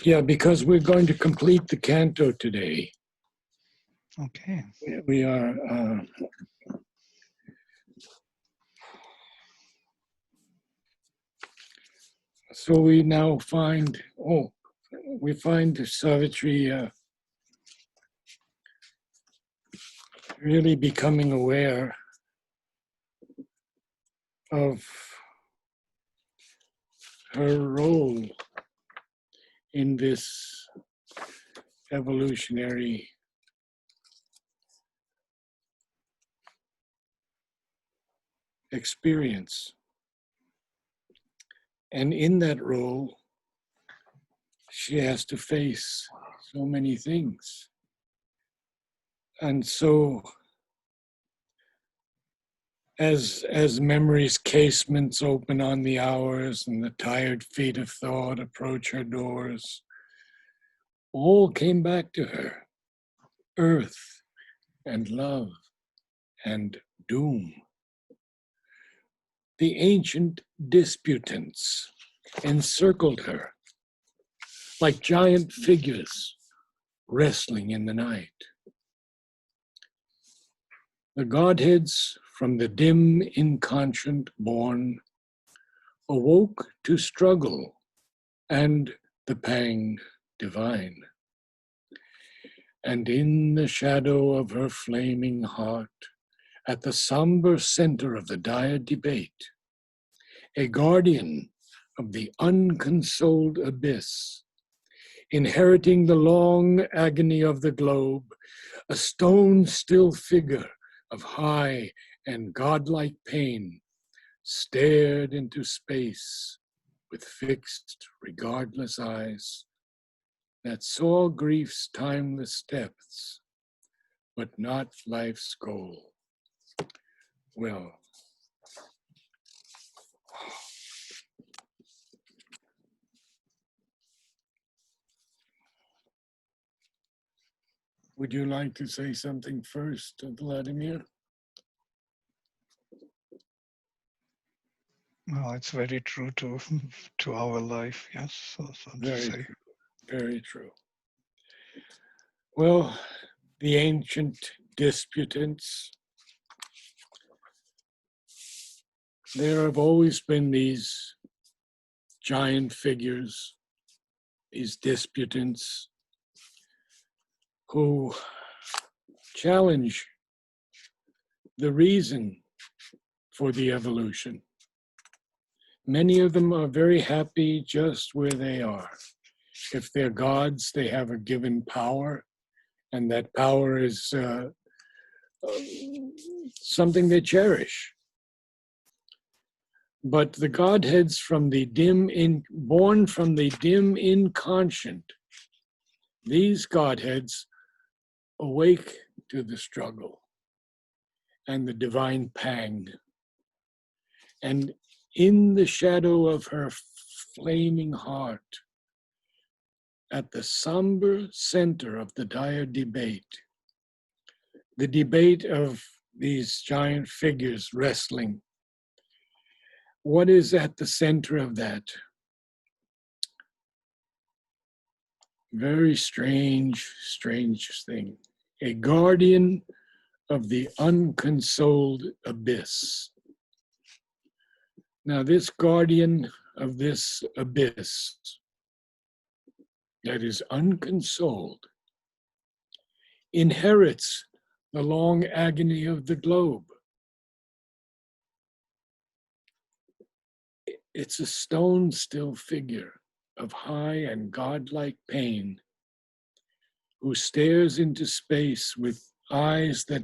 Yeah, because we're going to complete the canto today. Okay. We are. So we now find. We find Savitri really becoming aware of her role in this evolutionary experience. And in that role, she has to face so many things. And so as memory's casements open on the hours and the tired feet of thought approach her doors, all came back to her, earth and love and doom. The ancient disputants encircled her like giant figures wrestling in the night. The Godheads from the dim inconscient born awoke to struggle and the pang divine. And in the shadow of her flaming heart, at the somber center of the dire debate, a guardian of the unconsoled abyss, inheriting the long agony of the globe, a stone still figure of high and godlike pain, stared into space with fixed, regardless eyes that saw grief's timeless depths, but not life's goal. Well, would you like to say something first, Vladimir? Well, it's very true to our life, yes. So to say. True. Very true. Well, the ancient disputants, there have always been these giant figures, these disputants, who challenge the reason for the evolution. Many of them are very happy just where they are. If they're gods, they have a given power, and that power is something they cherish. But the Godheads born from the dim inconscient, these Godheads awake to the struggle and the divine pang. And in the shadow of her flaming heart, at the somber center of the dire debate, the debate of these giant figures wrestling, what is at the center of that? Very strange thing. A guardian of the unconsoled abyss. Now, this guardian of this abyss that is unconsoled inherits the long agony of the globe. It's a stone still figure of high and godlike pain who stares into space with eyes that,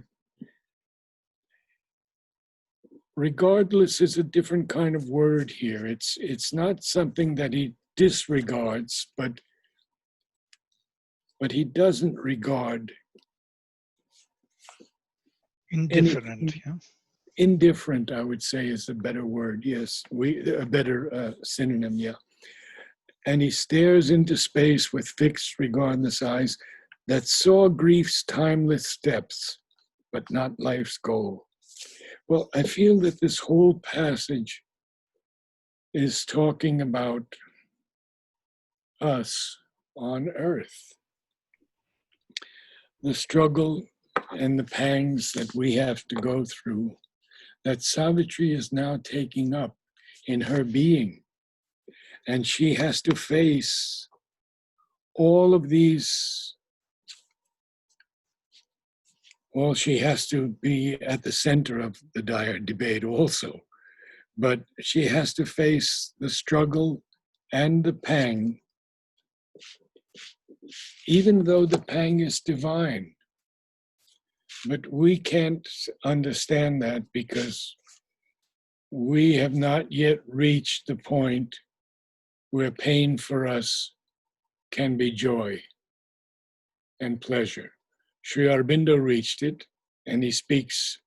regardless is a different kind of word here. It's not something that he disregards, but he doesn't regard. Indifferent, yeah. Indifferent, I would say, is a better word. Yes, a better synonym. Yeah. And he stares into space with fixed, regardless eyes that saw grief's timeless depths, but not life's goal. Well, I feel that this whole passage is talking about us on earth. The struggle and the pangs that we have to go through, that Savitri is now taking up in her being. And she has to face all of these. Well, she has to be at the center of the dire debate also, but she has to face the struggle and the pang, even though the pang is divine. But we can't understand that because we have not yet reached the point where pain for us can be joy and pleasure. Sri Aurobindo reached it, and he speaks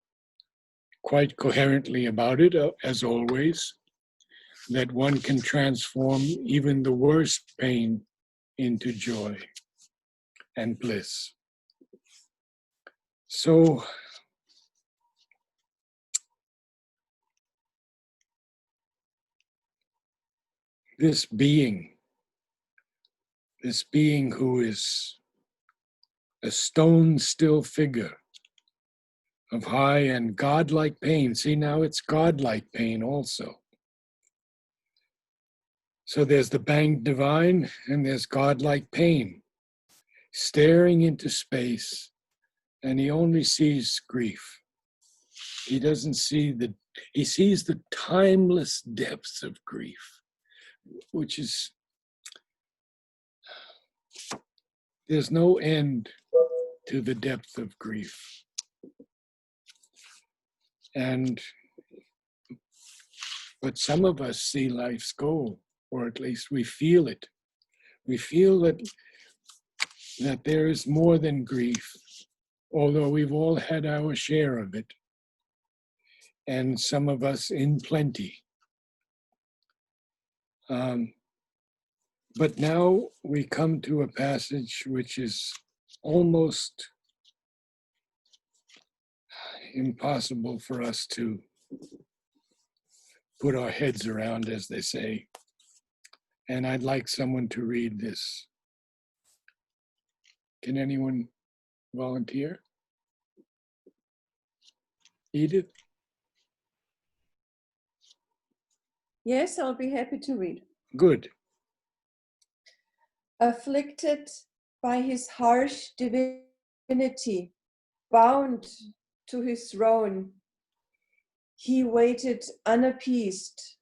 quite coherently about it, as always, that one can transform even the worst pain into joy and bliss. So, this being who is a stone still figure of high and godlike pain. See, now it's godlike pain also. So there's the bang divine and there's godlike pain, staring into space, and he only sees grief. He doesn't see he sees the timeless depths of grief, which is, there's no end to the depth of grief. But some of us see life's goal, or at least we feel it. We feel that there is more than grief, although we've all had our share of it, and some of us in plenty. But now we come to a passage which is almost impossible for us to put our heads around, as they say. And I'd like someone to read this. Can anyone volunteer? Edith? Yes, I'll be happy to read. Good. Afflicted by his harsh divinity, bound to his throne, he waited unappeased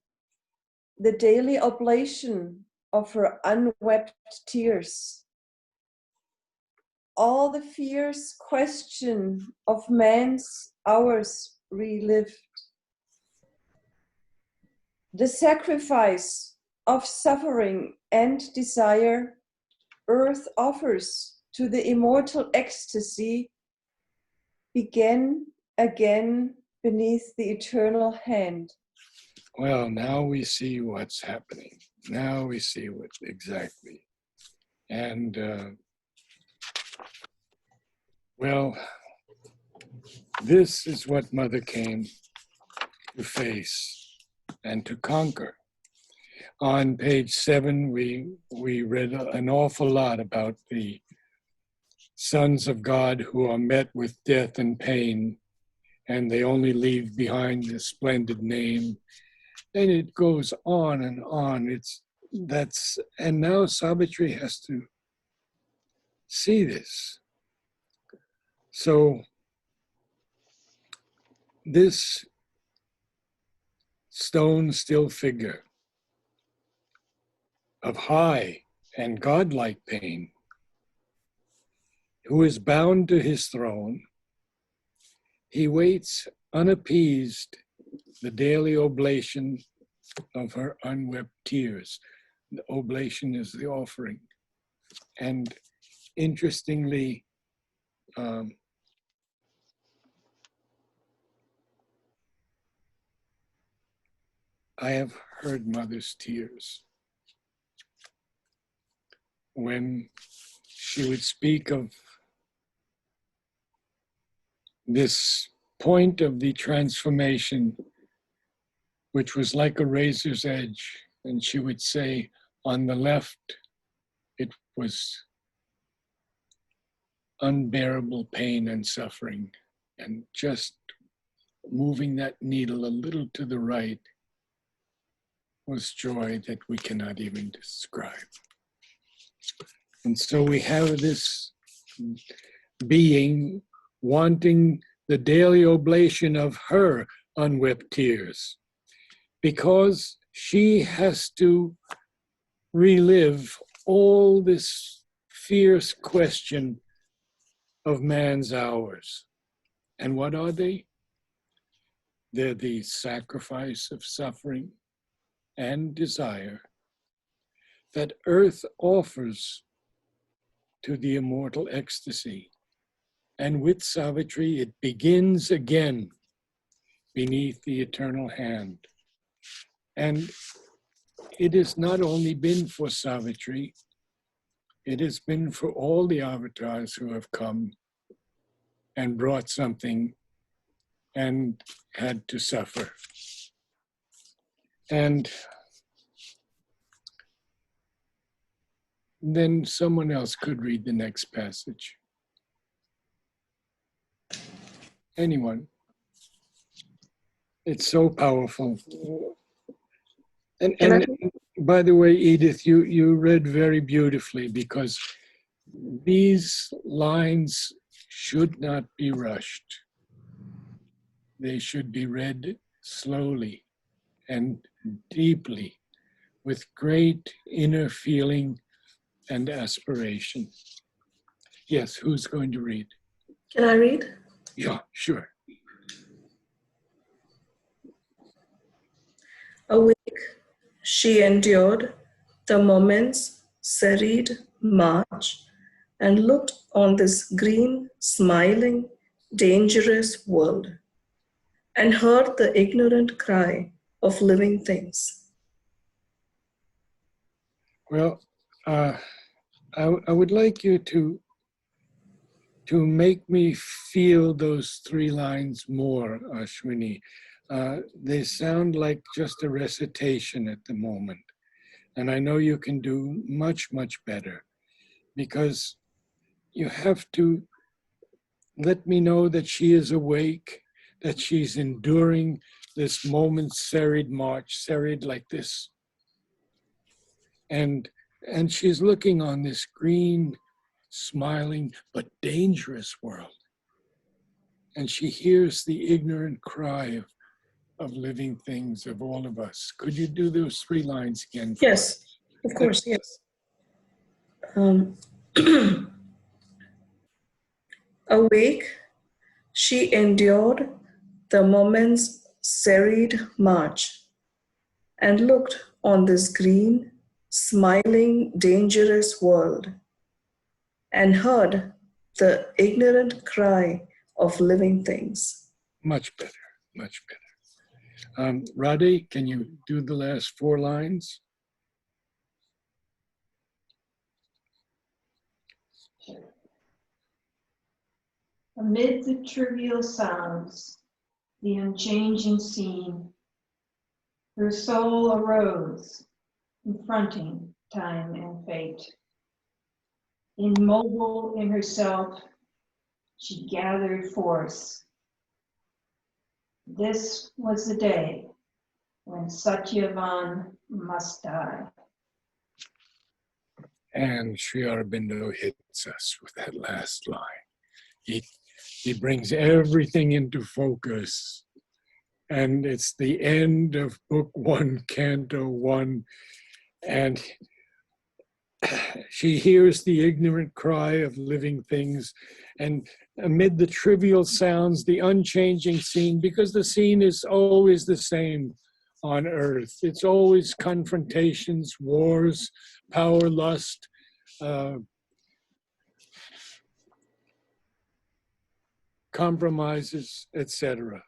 the daily oblation of her unwept tears. All the fierce question of man's hours relived. The sacrifice of suffering and desire earth offers to the immortal ecstasy began again beneath the eternal hand. Well, now we see what's happening. Now we see what exactly. And, well, this is what Mother came to face and to conquer. On page 7, we read an awful lot about the sons of God who are met with death and pain, and they only leave behind this splendid name. And it goes on and on. And now Savitri has to see this. So this stone still figure of high and godlike pain, who is bound to his throne, he waits unappeased the daily oblation of her unwept tears. The oblation is the offering. And interestingly, I have heard mother's tears when she would speak of this point of the transformation, which was like a razor's edge. And she would say, on the left, was unbearable pain and suffering, and just moving that needle a little to the right was joy that we cannot even describe. And so we have this being wanting the daily oblation of her unwept tears, because she has to relive all this fierce question of man's hours. And what are they? They're the sacrifice of suffering and desire that earth offers to the immortal ecstasy. And with Savitri, it begins again beneath the eternal hand. And it has not only been for Savitri, it has been for all the avatars who have come and brought something and had to suffer. And then someone else could read the next passage. Anyone. It's so powerful. And by the way, Edith, you read very beautifully, because these lines should not be rushed. They should be read slowly and deeply, with great inner feeling and aspiration. Yes, who's going to read? Can I read? Yeah, sure. Awake, she endured the moment's serried march and looked on this green, smiling, dangerous world, and heard the ignorant cry of living things. Well, I would like you to make me feel those three lines more, Ashwini. They sound like just a recitation at the moment. And I know you can do much, much better, because you have to let me know that she is awake, that she's enduring this moment's serried march, serried like this. And she's looking on this green, smiling, but dangerous world. And she hears the ignorant cry of living things, of all of us. Could you do those three lines again for us? Yes, of course, yes. Awake, she endured the moment's serried march and looked on this green, smiling, dangerous world, and heard the ignorant cry of living things. Much better, much better. Radhe, can you do the last four lines? Amid the trivial sounds, the unchanging scene, her soul arose, confronting time and fate. Immobile in herself, she gathered force. This was the day when Satyavan must die. And Sri Aurobindo hits us with that last line. He brings everything into focus. And it's the end of Book 1, Canto 1. And she hears the ignorant cry of living things. And amid the trivial sounds, the unchanging scene, because the scene is always the same on earth. It's always confrontations, wars, power, lust, compromises, etc.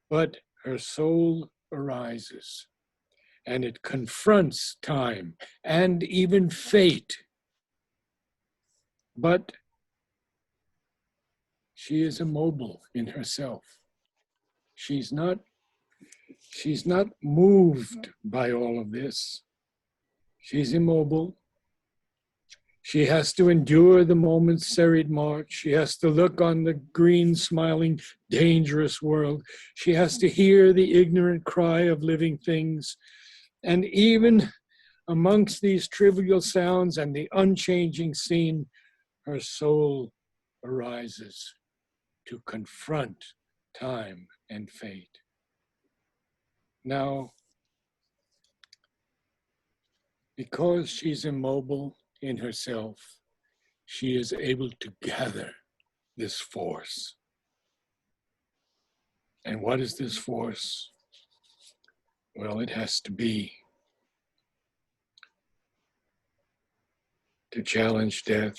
But her soul arises, and it confronts time and even fate. But she is immobile in herself. She's not moved by all of this. She's immobile, She has to endure the moment's serried march. She has to look on the green, smiling, dangerous world. She has to hear the ignorant cry of living things. And even amongst these trivial sounds and the unchanging scene, her soul arises to confront time and fate. Now, because she's immobile in herself, she is able to gather this force. And what is this force? Well, it has to be to challenge death,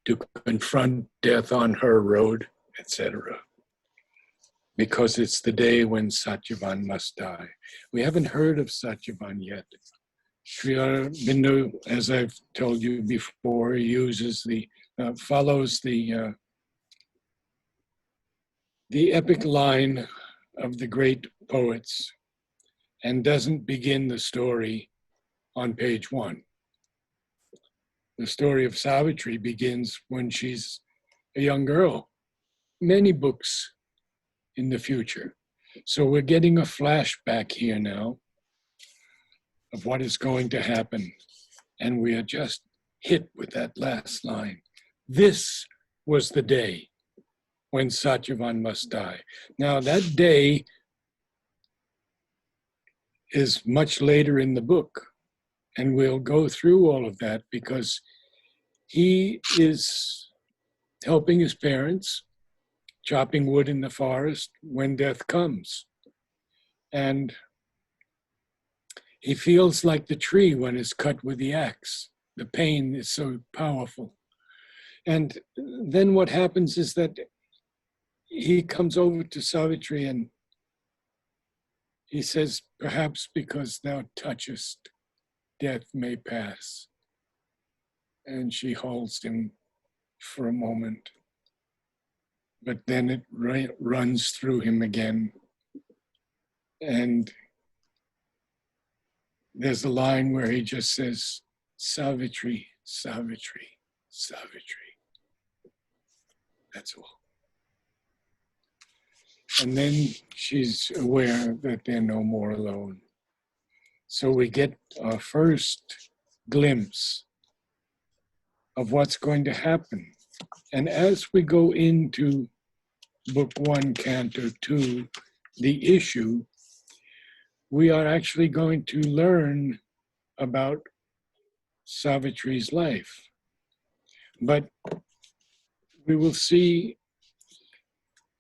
to confront death on her road, etc. Because it's the day when Satyavan must die. We haven't heard of Satyavan yet. Sri Aurobindo, as I've told you before, follows the epic line of the great poets and doesn't begin the story on page 1. The story of Savitri begins when she's a young girl, many books in the future. So we're getting a flashback here now of what is going to happen. And we are just hit with that last line. This was the day when Satyavan must die. Now that day is much later in the book. And we'll go through all of that because he is helping his parents, chopping wood in the forest when death comes. And he feels like the tree when it's cut with the axe. The pain is so powerful. And then what happens is that he comes over to Savitri and he says, perhaps because thou touchest, death may pass. And she holds him for a moment. But then it runs through him again. And there's a line where he just says, Savitri, Savitri, Savitri. That's all. And then she's aware that they're no more alone. So we get our first glimpse of what's going to happen. And as we go into Book 1, Canto 2, the issue, we are actually going to learn about Savitri's life. But we will see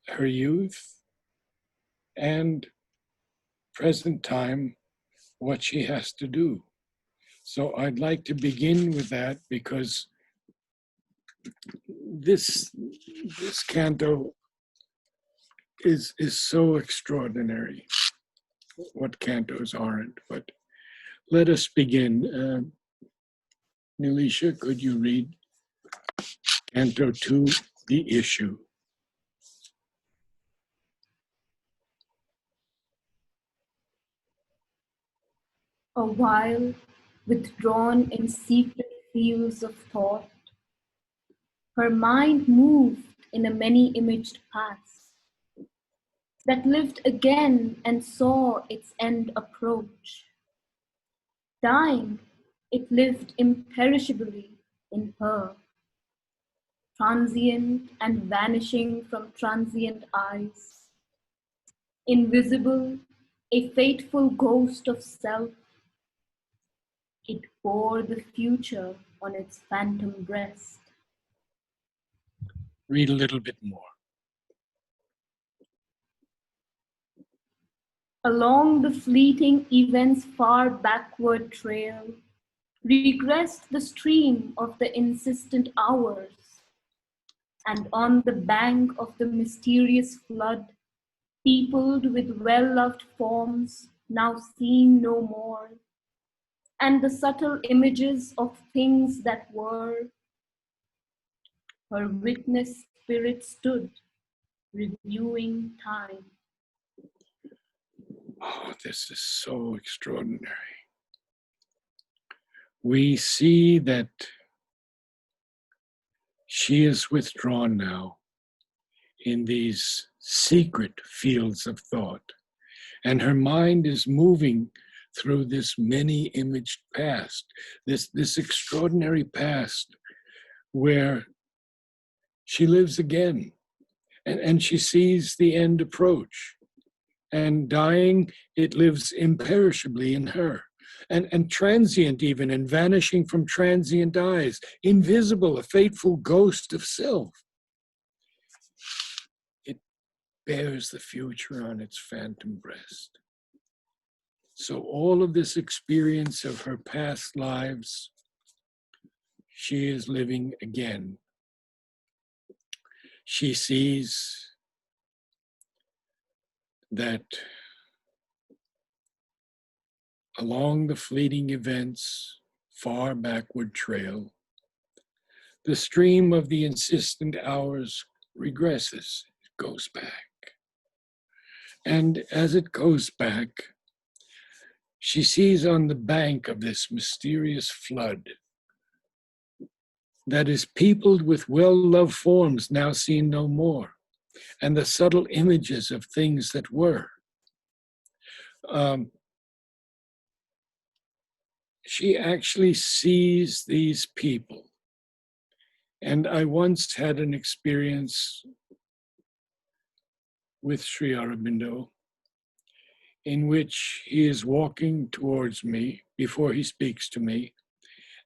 her youth and present time, what she has to do. So I'd like to begin with that because this canto is so extraordinary. What cantos aren't, but let us begin. Nilisha, could you read Canto 2, the issue? A while, withdrawn in secret fields of thought, her mind moved in a many-imaged past that lived again and saw its end approach. Dying, it lived imperishably in her, transient and vanishing from transient eyes, invisible, a fateful ghost of self. It bore the future on its phantom breast. Read a little bit more. Along the fleeting event's far backward trail, regressed the stream of the insistent hours, and on the bank of the mysterious flood, peopled with well-loved forms now seen no more, and the subtle images of things that were, her witness spirit stood, reviewing time. Oh, this is so extraordinary. we see that she is withdrawn now in these secret fields of thought, and her mind is moving through this many-imaged past, this extraordinary past where she lives again, and she sees the end approach. And dying, it lives imperishably in her. And transient even, and vanishing from transient eyes, invisible, a fateful ghost of self. It bears the future on its phantom breast. So all of this experience of her past lives, she is living again. She sees that along the fleeting events' far backward trail, the stream of the insistent hours regresses, it goes back. And as it goes back, she sees on the bank of this mysterious flood that is peopled with well-loved forms now seen no more, and the subtle images of things that were. She actually sees these people. And I once had an experience with Sri Aurobindo in which he is walking towards me before he speaks to me,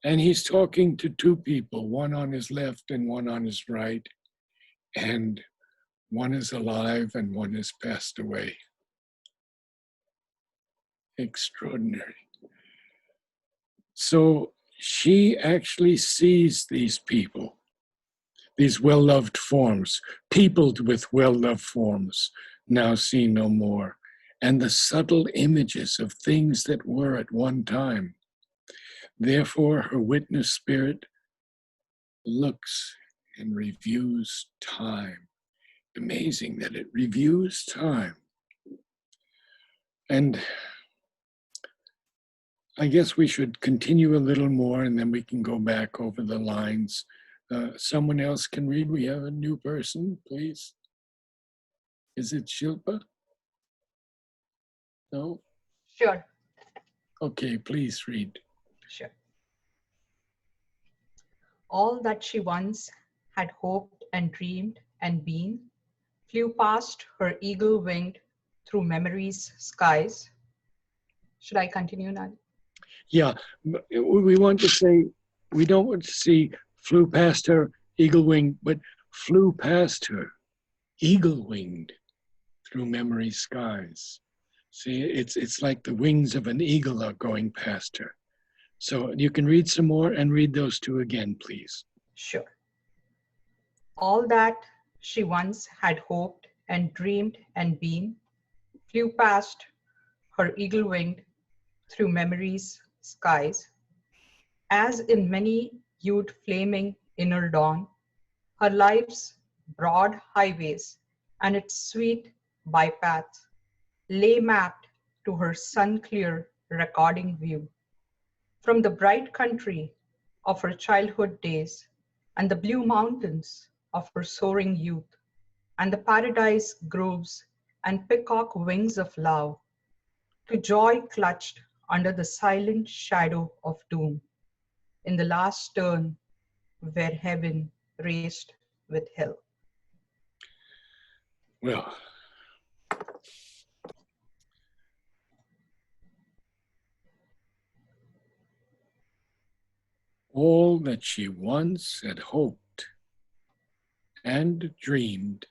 and he's talking to two people, one on his left and one on his right, and one is alive and one has passed away. Extraordinary. So she actually sees these people, these well-loved forms, peopled with well-loved forms, now seen no more, and the subtle images of things that were at one time. Therefore, her witness spirit looks and reviews time. Amazing that it reviews time. And I guess we should continue a little more and then we can go back over the lines. Someone else can read. We have a new person, please. Is it Shilpa? No? Sure. Okay, please read. Sure. All that she once had hoped and dreamed and been flew past her eagle-winged through memory's skies. Should I continue now? Yeah, we want to say, we don't want to see flew past her eagle-winged, but flew past her eagle-winged through memory's skies. See, it's like the wings of an eagle are going past her. So you can read some more and read those two again, please. Sure. All that she once had hoped and dreamed and been flew past her eagle-winged through memory's skies. As in many hued flaming inner dawn, her life's broad highways and its sweet bypaths lay mapped to her sun-clear recording view. From the bright country of her childhood days and the blue mountains of her soaring youth and the paradise groves and peacock wings of love, to joy clutched under the silent shadow of doom, in the last turn where heaven raced with hell. Well, all that she once had hoped and dreamed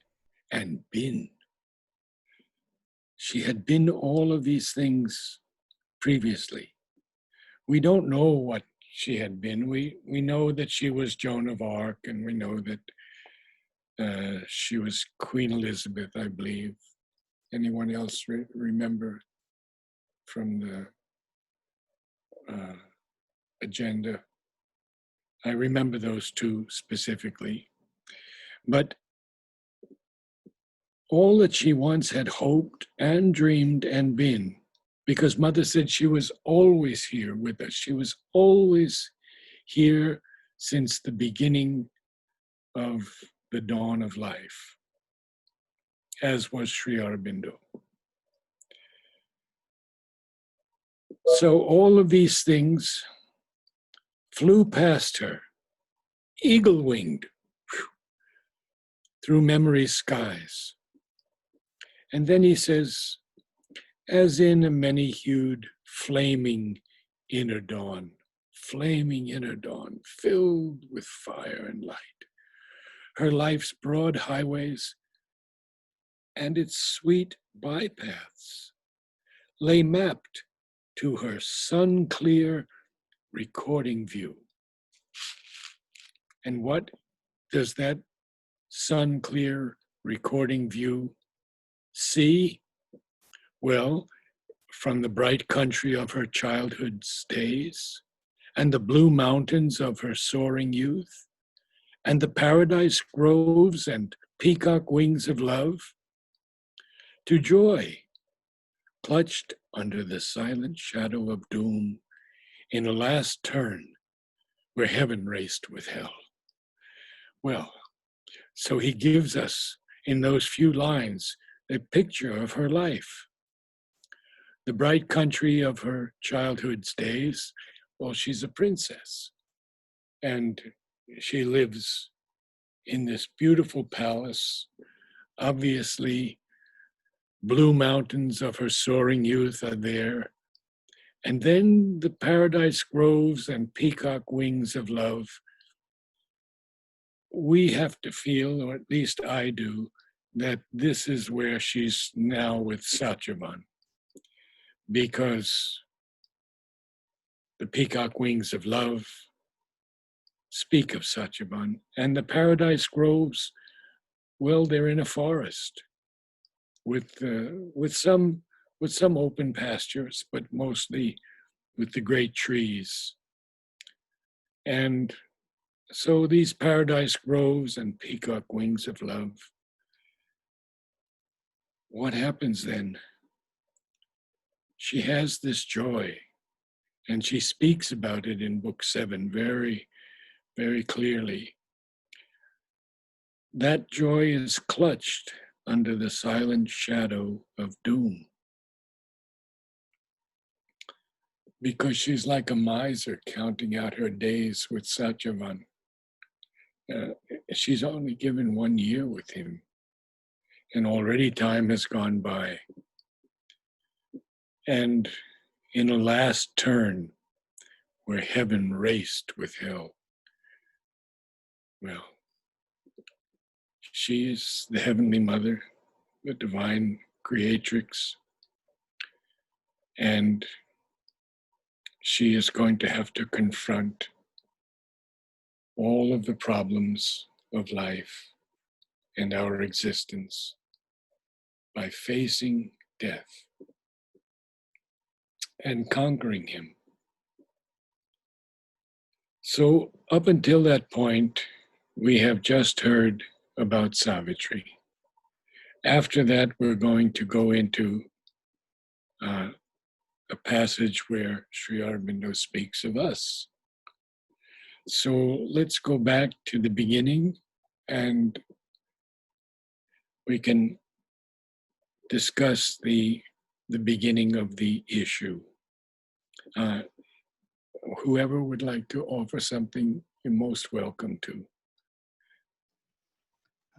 and been. She had been all of these things previously. We don't know what she had been. We know that she was Joan of Arc, and we know that she was Queen Elizabeth, I believe. Anyone else remember from the agenda? I remember those two specifically. But all that she once had hoped and dreamed and been because Mother said she was always here with us. She was always here since the beginning of the dawn of life, as was Sri Aurobindo. So all of these things flew past her, eagle-winged, through memory's skies. And then he says, as in a many-hued, flaming inner dawn, filled with fire and light. Her life's broad highways and its sweet bypaths lay mapped to her sun-clear recording view. And what does that sun-clear recording view see? Well, from the bright country of her childhood's days, and the blue mountains of her soaring youth, and the paradise groves and peacock wings of love, to joy, clutched under the silent shadow of doom, in a last turn where heaven raced with hell. Well, so he gives us, in those few lines, a picture of her life. The bright country of her childhood's days, well, she's a princess. And she lives in this beautiful palace. Obviously, blue mountains of her soaring youth are there. And then the paradise groves and peacock wings of love. We have to feel, or at least I do, that this is where she's now with Satyavan. Because the peacock wings of love speak of Satyavan, and the paradise groves, well, they're in a forest with some open pastures, but mostly with the great trees. And so these paradise groves and peacock wings of love, what happens then? She has this joy, and she speaks about it in Book 7 very, very clearly. That joy is clutched under the silent shadow of doom. Because she's like a miser counting out her days with Satyavan. She's only given 1 year with him, and already time has gone by. And in a last turn where heaven raced with hell, well, she is the Heavenly Mother, the divine creatrix, and she is going to have to confront all of the problems of life and our existence by facing death and conquering him. So up until that point, we have just heard about Savitri. After that, we're going to go into a passage where Sri Aurobindo speaks of us. So let's go back to the beginning, and we can discuss the beginning of the issue. Whoever would like to offer something, you're most welcome to.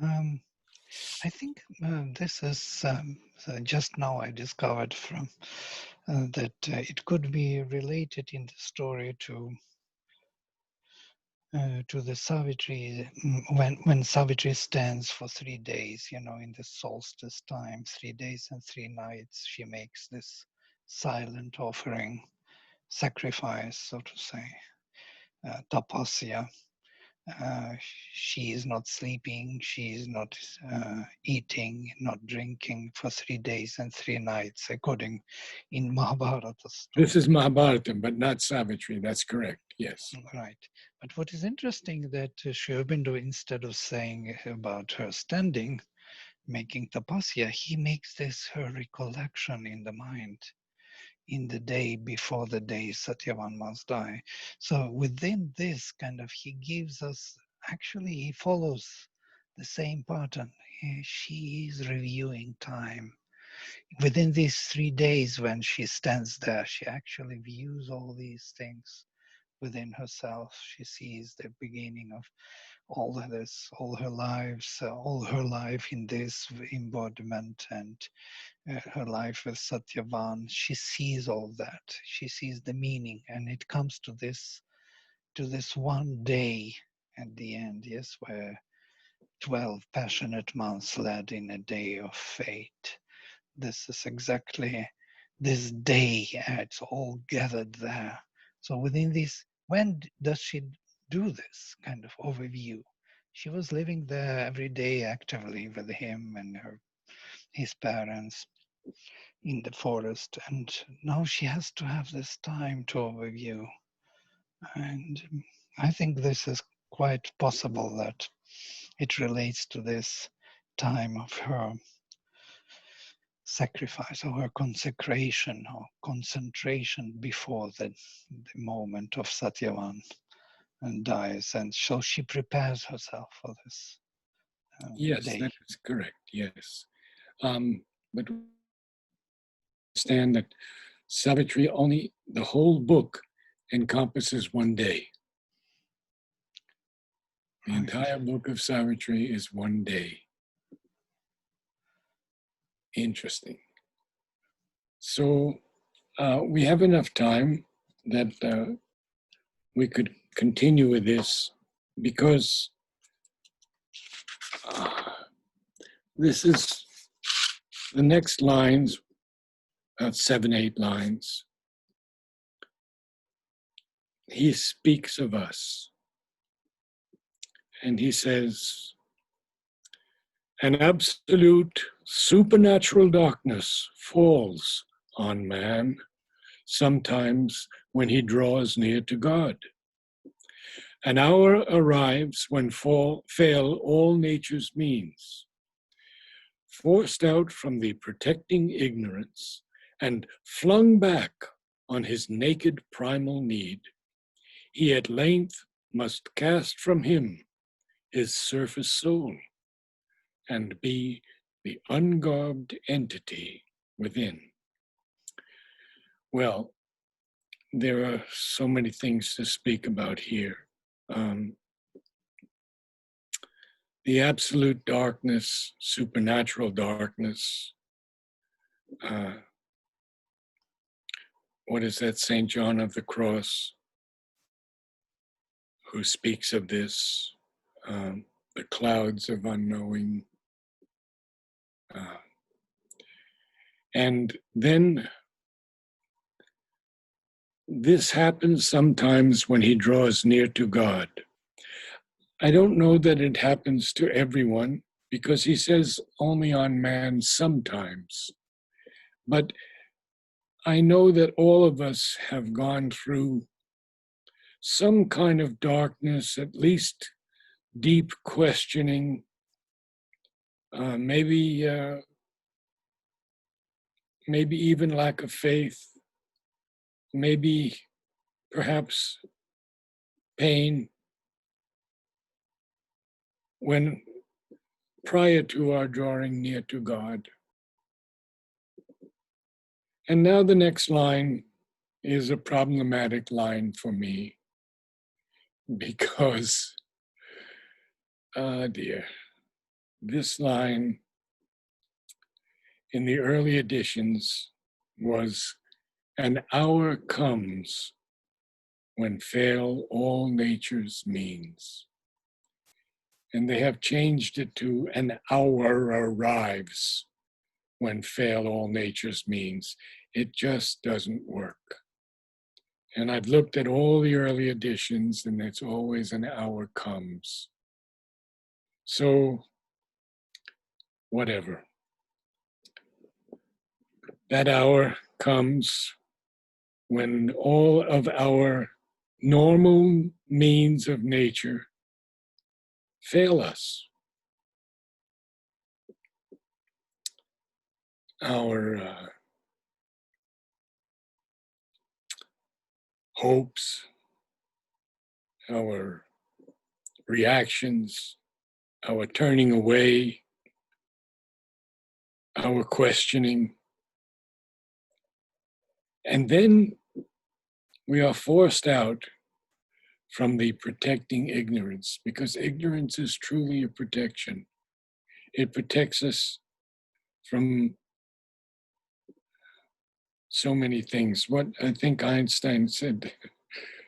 I think this is so just now I discovered from that it could be related in the story to the Savitri when Savitri stands for 3 days, you know, in the solstice time, 3 days and 3 nights, she makes this silent offering, sacrifice, so to say, tapasya. She is not sleeping, she is not eating, not drinking for 3 days and 3 nights, according in Mahabharata story. This is Mahabharata, but not Savitri. That's correct. Yes. Right. But what is interesting that Sri Aurobindo, instead of saying about her standing, making tapasya, he makes this her recollection in the mind. in the day before the day Satyavan must die. So within this kind of, he gives us, actually he follows the same pattern. She is reviewing time. Within these 3 days when she stands there, she actually views all these things within herself. She sees the beginning of all this, all her life in this embodiment, and her life with Satyavan. She sees all that. She sees the meaning, and it comes to this one day at the end, yes, where 12 passionate months led in a day of fate. This is exactly this day. It's all gathered there. So within this, when does she do this kind of overview? She was living there every day actively with him and his parents in the forest, and now she has to have this time to overview. And I think this is quite possible that it relates to this time of her sacrifice or her consecration or concentration before the moment of Satyavan and dies. And so she prepares herself for this Yes, day. that is correct. Yes. But understand that Savitri, only the whole book encompasses one day. The entire book of Savitri is one day. Interesting. So we have enough time that we could continue with this, because this is the next lines, about 7, 8 lines. He speaks of us, and he says, an absolute supernatural darkness falls on man sometimes when he draws near to God. An hour arrives when fail all nature's means. Forced out from the protecting ignorance and flung back on his naked primal need, he at length must cast from him his surface soul and be the ungarbed entity within. Well, there are so many things to speak about here. The absolute darkness, supernatural darkness. What is that, St. John of the Cross, who speaks of this? The clouds of unknowing. And then this happens sometimes when he draws near to God. I don't know that it happens to everyone, because he says only on man sometimes. But I know that all of us have gone through some kind of darkness, at least deep questioning, maybe even lack of faith, maybe perhaps pain, when prior to our drawing near to God. And now the next line is a problematic line for me, because, dear, this line in the early editions was, an hour comes when fail all nature's means. And they have changed it to, an hour arrives when fail all nature's means. It just doesn't work. And I've looked at all the early editions, and it's always, an hour comes. So, whatever. That hour comes when all of our normal means of nature fail us. Our hopes, our reactions, our turning away, our questioning. And then we are forced out from the protecting ignorance, because ignorance is truly a protection. It protects us from so many things. What I think Einstein said,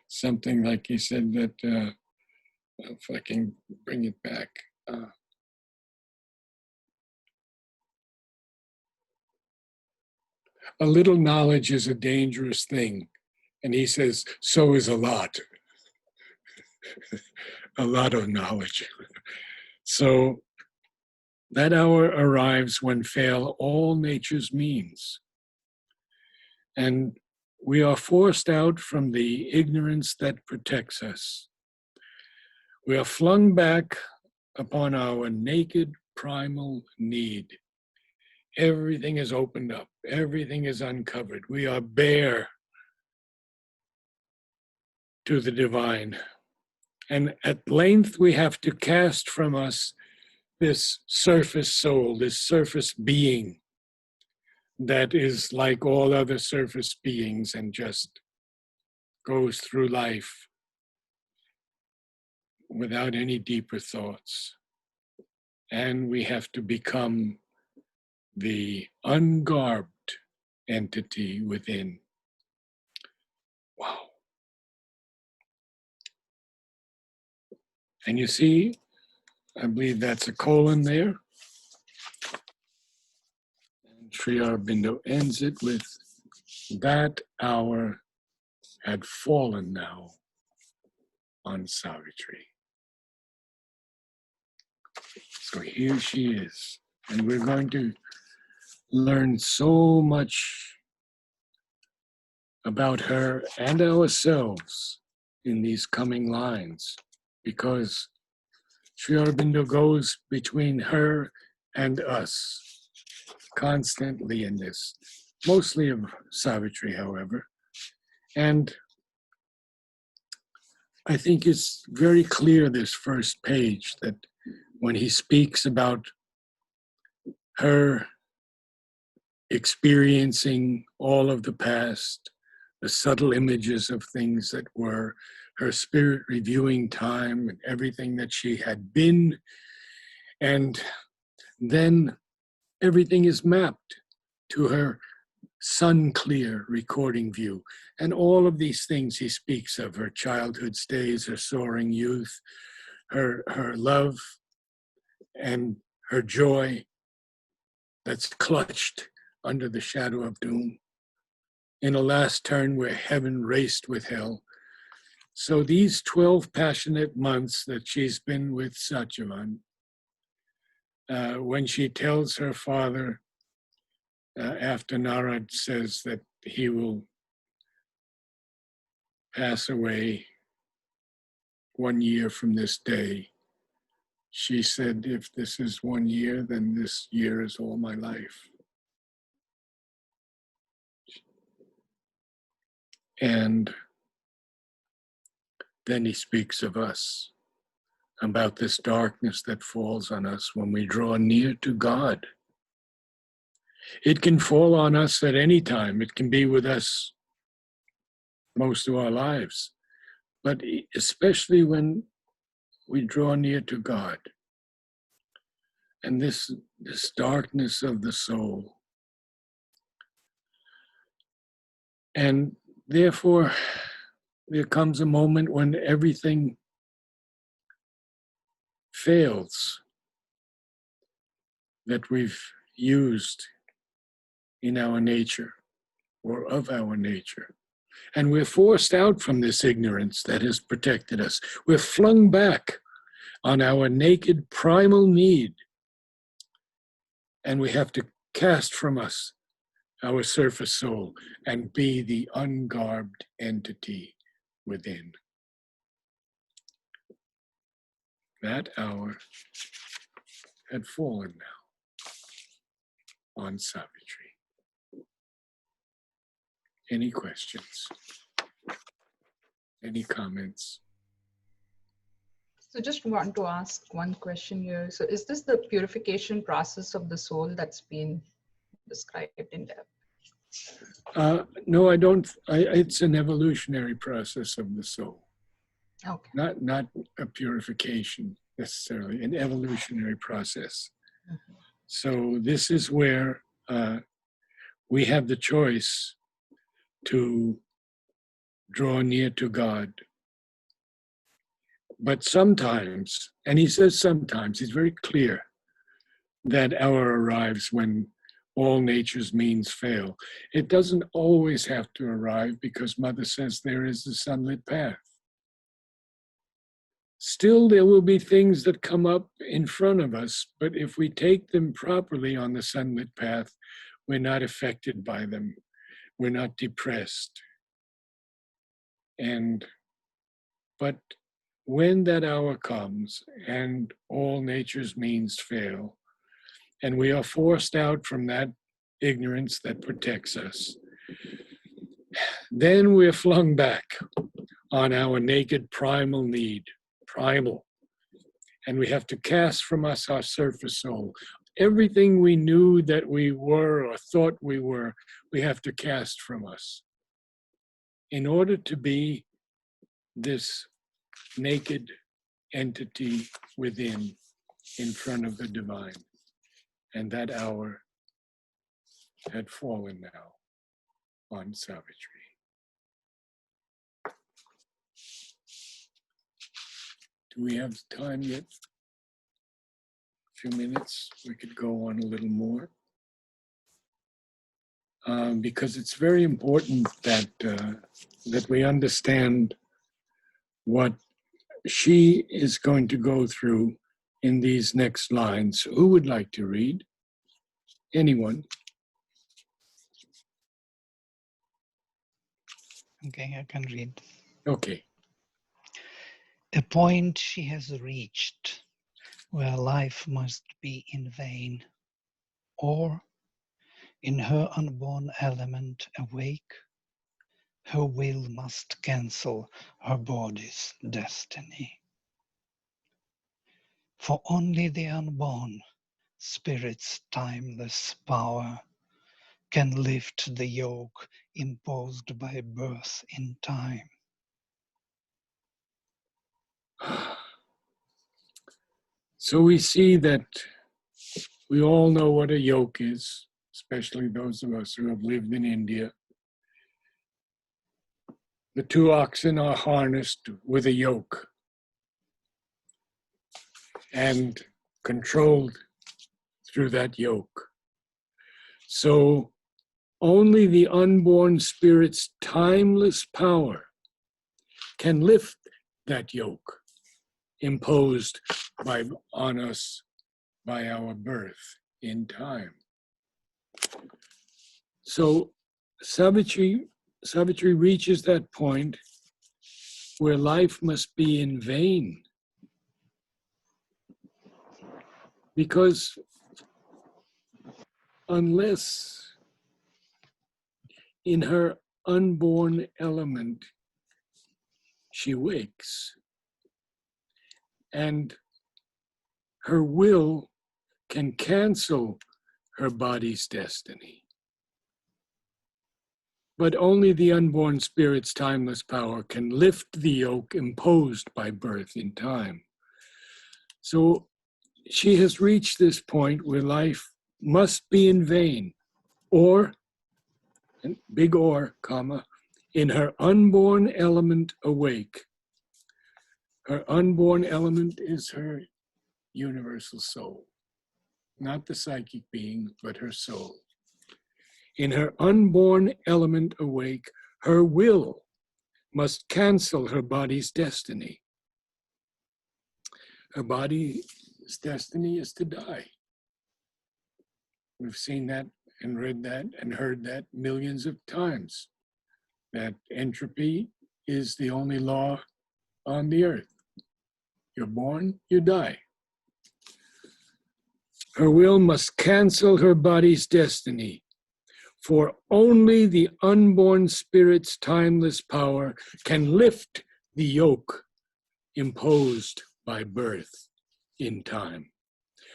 something like he said that, if I can bring it back, a little knowledge is a dangerous thing. And he says, so is a lot. A lot of knowledge. So that hour arrives when fail all nature's means. And we are forced out from the ignorance that protects us. We are flung back upon our naked primal need. Everything is opened up. Everything is uncovered. We are bare to the divine. And at length we have to cast from us this surface soul, this surface being that is like all other surface beings and just goes through life without any deeper thoughts. And we have to become the ungarbed entity within. Wow. And you see, I believe that's a colon there. And Sri Aurobindo ends it with, that hour had fallen now on Savitri. So here she is. And we're going to learn so much about her and ourselves in these coming lines, because Sri Aurobindo goes between her and us constantly in this, mostly of Savitri, however. And I think it's very clear, this first page, that when he speaks about her experiencing all of the past, the subtle images of things that were, her spirit reviewing time and everything that she had been, and then everything is mapped to her sun-clear recording view. And all of these things he speaks of, her childhood days, her soaring youth, her love, and her joy that's clutched under the shadow of doom, in a last turn where heaven raced with hell. So these 12 passionate months that she's been with Satyavan, when she tells her father, after Narad says that he will pass away 1 year from this day, she said, if this is 1 year, then this year is all my life. And then he speaks of us, about this darkness that falls on us when we draw near to God. It can fall on us at any time. It can be with us most of our lives, but especially when we draw near to God. And this darkness of the soul. And therefore, there comes a moment when everything fails that we've used in our nature or of our nature. And we're forced out from this ignorance that has protected us. We're flung back on our naked primal need. And we have to cast from us our surface soul and be the ungarbed entity within. That hour had fallen now on Savitri. Any questions? Any comments? So just want to ask one question here. So is this the purification process of the soul that's been described in depth? No, I don't. It's an evolutionary process of the soul, Okay. not a purification necessarily, an evolutionary process. Mhm. So this is where we have the choice to draw near to God. But sometimes, and he says sometimes, he's very clear, that hour arrives when all nature's means fail. It doesn't always have to arrive because Mother says there is the sunlit path. Still, there will be things that come up in front of us, but if we take them properly on the sunlit path, we're not affected by them. We're not depressed. But when that hour comes and all nature's means fail, and we are forced out from that ignorance that protects us, then we're flung back on our naked primal need, and we have to cast from us our surface soul. Everything we knew that we were or thought we were, we have to cast from us in order to be this naked entity within, in front of the divine. And that hour had fallen now on Savitri. Do we have time yet? A few minutes, we could go on a little more. Because it's very important that we understand what she is going to go through in these next lines. Who would like to read? Anyone? Okay, I can read. Okay. A point she has reached where life must be in vain, or in her unborn element awake, her will must cancel her body's destiny. For only the unborn spirit's timeless power can lift the yoke imposed by birth in time. So we see that we all know what a yoke is, especially those of us who have lived in India. The two oxen are harnessed with a yoke and controlled through that yoke. So only the unborn spirit's timeless power can lift that yoke imposed on us by our birth in time. So Savitri reaches that point where life must be in vain, because unless in her unborn element she wakes, and her will can cancel her body's destiny. But only the unborn spirit's timeless power can lift the yoke imposed by birth in time. So she has reached this point where life must be in vain, or, and big or, comma, in her unborn element awake. Her unborn element is her universal soul, not the psychic being, but her soul. In her unborn element awake, her will must cancel her body's destiny. Her body's destiny is to die. We've seen that and read that and heard that millions of times, that entropy is the only law on the earth. You're born, you die. Her will must cancel her body's destiny, for only the unborn spirit's timeless power can lift the yoke imposed by birth in time.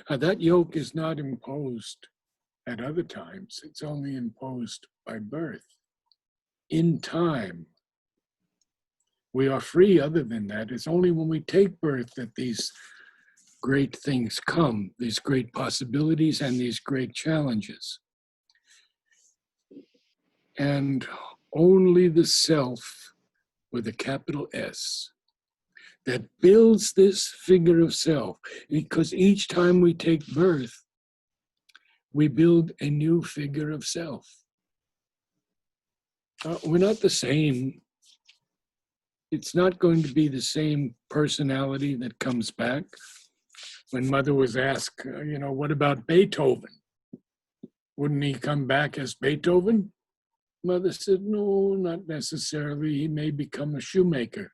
That yoke is not imposed at other times. It's only imposed by birth. In time, we are free other than that. It's only when we take birth that these great things come, these great possibilities and these great challenges. And only the self, with a capital S, that builds this figure of self, because each time we take birth, we build a new figure of self. We're not the same. It's not going to be the same personality that comes back. When Mother was asked, what about Beethoven? Wouldn't he come back as Beethoven? Mother said, no, not necessarily. He may become a shoemaker.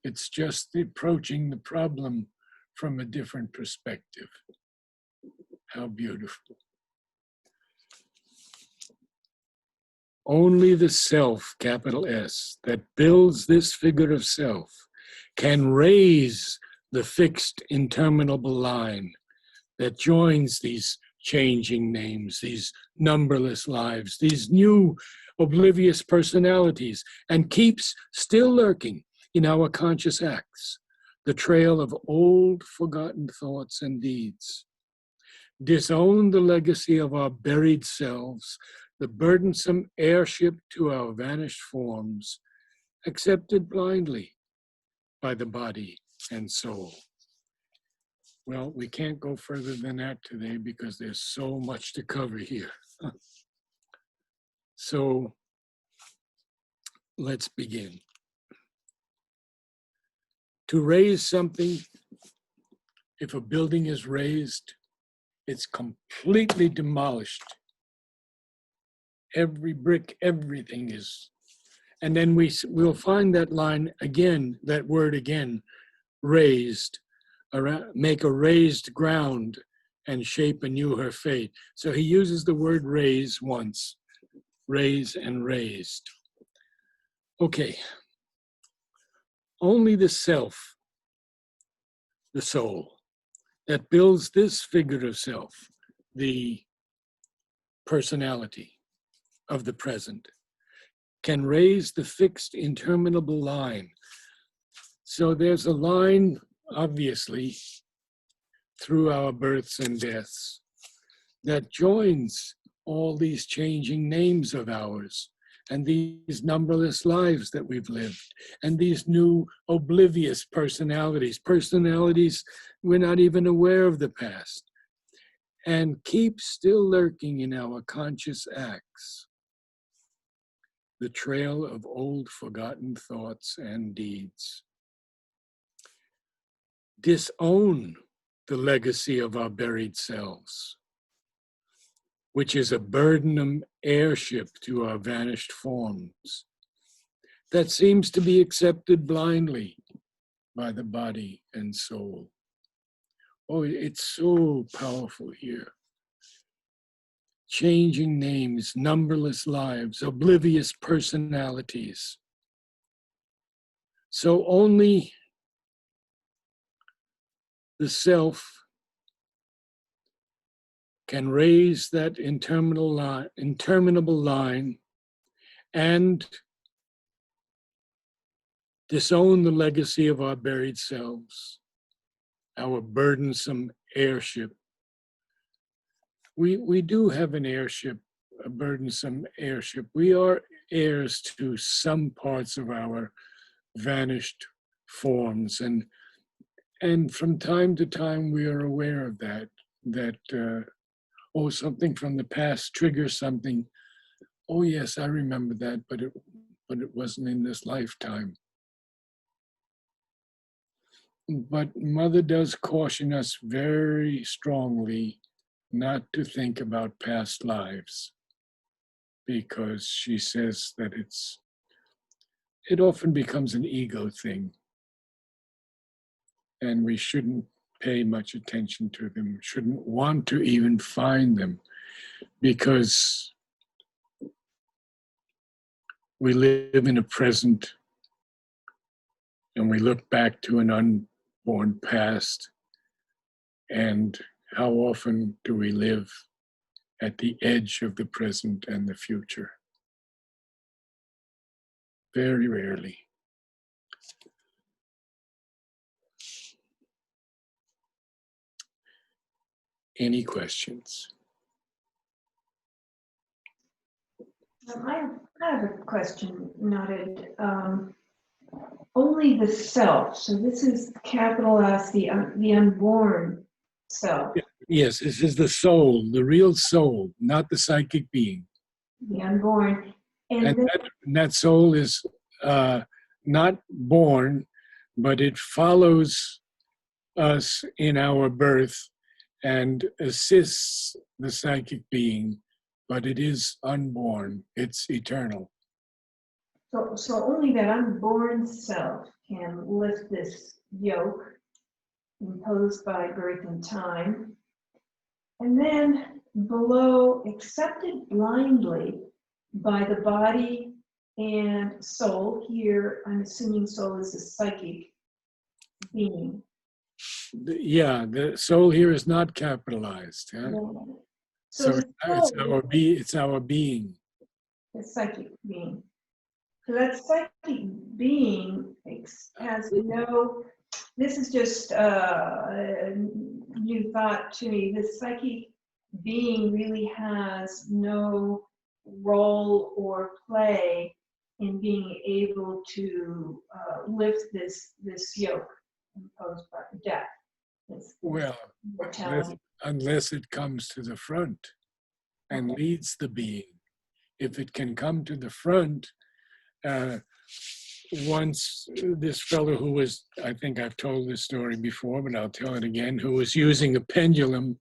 It's just approaching the problem from a different perspective. How beautiful. Only the self, capital S, that builds this figure of self can raise the fixed interminable line that joins these changing names, these numberless lives, these new oblivious personalities, and keeps still lurking in our conscious acts the trail of old forgotten thoughts and deeds. Disown the legacy of our buried selves, the burdensome airship to our vanished forms, accepted blindly by the body and soul. Well, we can't go further than that today because there's so much to cover here. So let's begin. To raise something, if a building is raised, it's completely demolished. Every brick, everything is. And then we'll find that line again, that word again, raised. Make a raised ground and shape anew her fate. So he uses the word raise once, raise and raised. Okay, only the self, the soul, that builds this figure of self, the personality of the present, can raise the fixed interminable line. So there's a line, obviously, through our births and deaths that joins all these changing names of ours and these numberless lives that we've lived and these new oblivious personalities we're not even aware of the past, and keep still lurking in our conscious acts the trail of old forgotten thoughts and deeds. Disown the legacy of our buried selves, which is a burdenum airship to our vanished forms that seems to be accepted blindly by the body and soul. Oh, it's so powerful here. Changing names, numberless lives, oblivious personalities. So only the self can raise that interminable line and disown the legacy of our buried selves, our burdensome airship. We do have an airship, a burdensome airship. We are heirs to some parts of our vanished forms, and from time to time we are aware of that something from the past triggers something. Oh yes, I remember that, but it wasn't in this lifetime. But Mother does caution us very strongly not to think about past lives, because she says that it often becomes an ego thing, and we shouldn't pay much attention to them, shouldn't want to even find them, because we live in a present and we look back to an unborn past, and how often do we live at the edge of the present and the future? Very rarely. Any questions? I have a question, Narad. Only the self. So this is capital S, the unborn self, Yes, this is the soul, the real soul, not the psychic being. the unborn. And And then, that soul is not born, but it follows us in our birth and assists the psychic being, but it is unborn, it's eternal. so only that unborn self can lift this yoke imposed by birth and time. And then below, accepted blindly by the body and soul. Here, I'm assuming soul is a psychic being. Yeah, the soul here is not capitalized. Huh? So So the soul it's our being. is psychic being. So that psychic being has no, this is just a new thought to me. This psychic being really has no role or play in being able to lift this yoke imposed by death. This Well, mortality. unless it comes to the front and leads the being. If it can come to the front, once this fellow who was, I think I've told this story before, but I'll tell it again, who was using a pendulum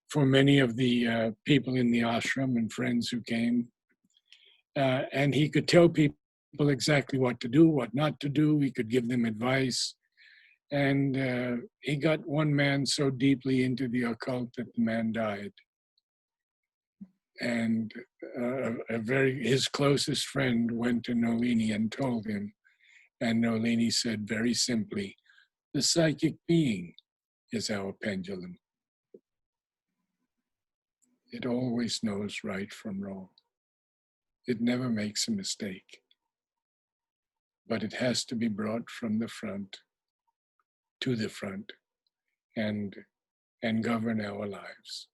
for many of the people in the ashram and friends who came. And he could tell people exactly what to do, what not to do. He could give them advice. And he got one man so deeply into the occult that the man died. And his closest friend went to Nolini and told him. And Nolini said very simply, the psychic being is our pendulum. It always knows right from wrong. It never makes a mistake. But it has to be brought from the front to the front and govern our lives.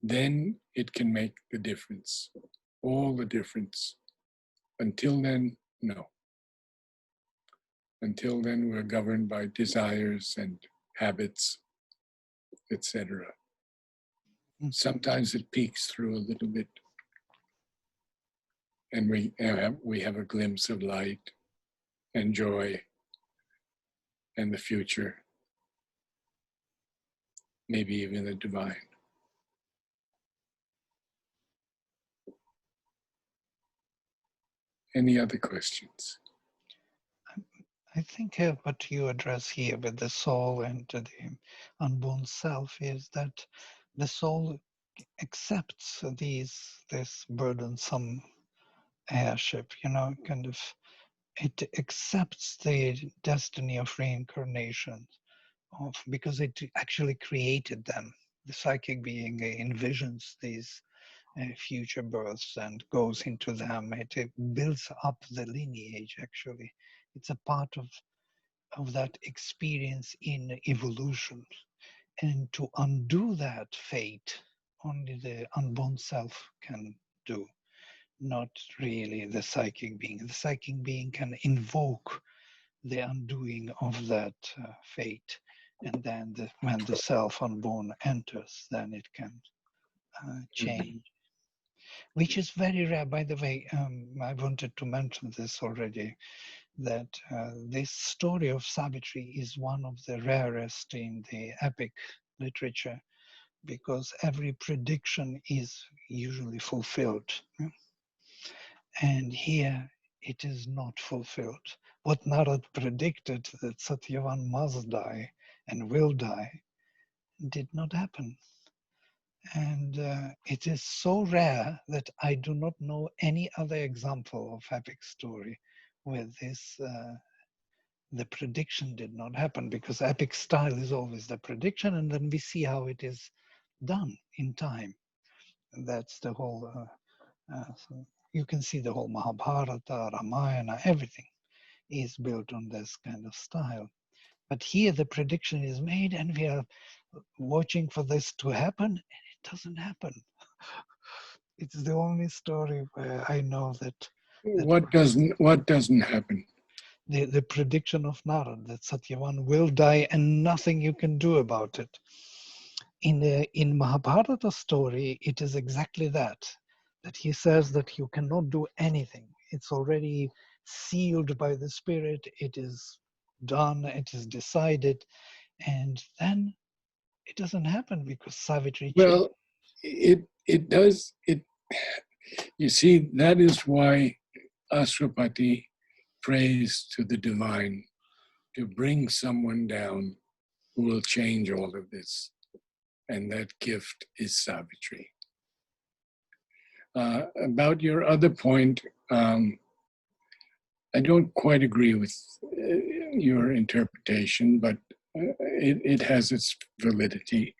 Then it can make the difference, all the difference. Until then, no. Until then, we're governed by desires and habits, etc. Sometimes it peeks through a little bit, and we have a glimpse of light and joy and the future, maybe even the divine. Any other questions? I think what you address here with the soul and the unborn self is that the soul accepts this burdensome airship, kind of, it accepts the destiny of reincarnation because it actually created them. The psychic being envisions these future births and goes into them. It builds up the lineage, actually. It's a part of that experience in evolution. And to undo that fate, only the unborn self can do, not really the psychic being. The psychic being can invoke the undoing of that fate. And then when the self unborn enters, then it can change. Which is very rare. By the way, I wanted to mention this already, that this story of Savitri is one of the rarest in the epic literature, because every prediction is usually fulfilled. And here it is not fulfilled. What Narad predicted, that Satyavan must die and will die, did not happen. And it is so rare that I do not know any other example of epic story with this the prediction did not happen, because epic style is always the prediction, and then we see how it is done in time. And that's the whole, so you can see the whole Mahabharata, Ramayana, everything is built on this kind of style. But here the prediction is made and we are watching for this to happen, and it doesn't happen. It's the only story where I know that What doesn't happen? the prediction of Narad that Satyavan will die and nothing you can do about it. In Mahabharata story, it is exactly that he says that you cannot do anything. It's already sealed by the spirit. It is done. It is decided, and then it doesn't happen because Savitri. Well, it does. You see, that is why Ashwapati prays to the divine to bring someone down who will change all of this. And that gift is Savitri. About your other point, I don't quite agree with your interpretation, but it has its validity.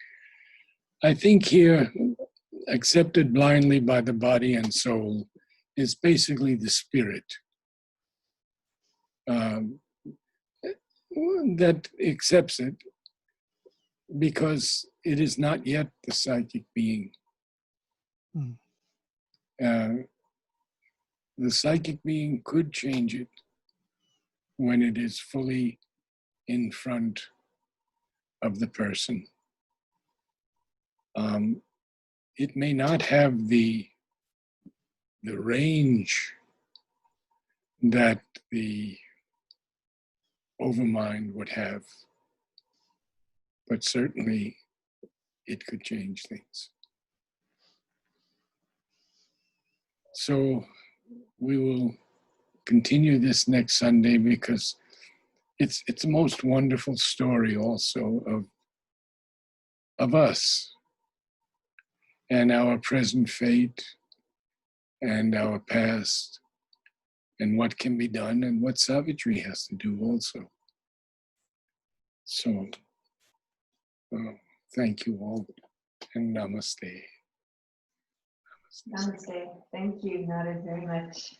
I think here, accepted blindly by the body and soul, is basically the spirit that accepts it because it is not yet the psychic being. The psychic being could change it when it is fully in front of the person. It may not have the range that the overmind would have, but certainly it could change things. So we will continue this next Sunday because it's a most wonderful story also of us and our present fate and our past and what can be done and what Savitri has to do also. So thank you all and namaste. Namaste. Thank you, Narad, very much.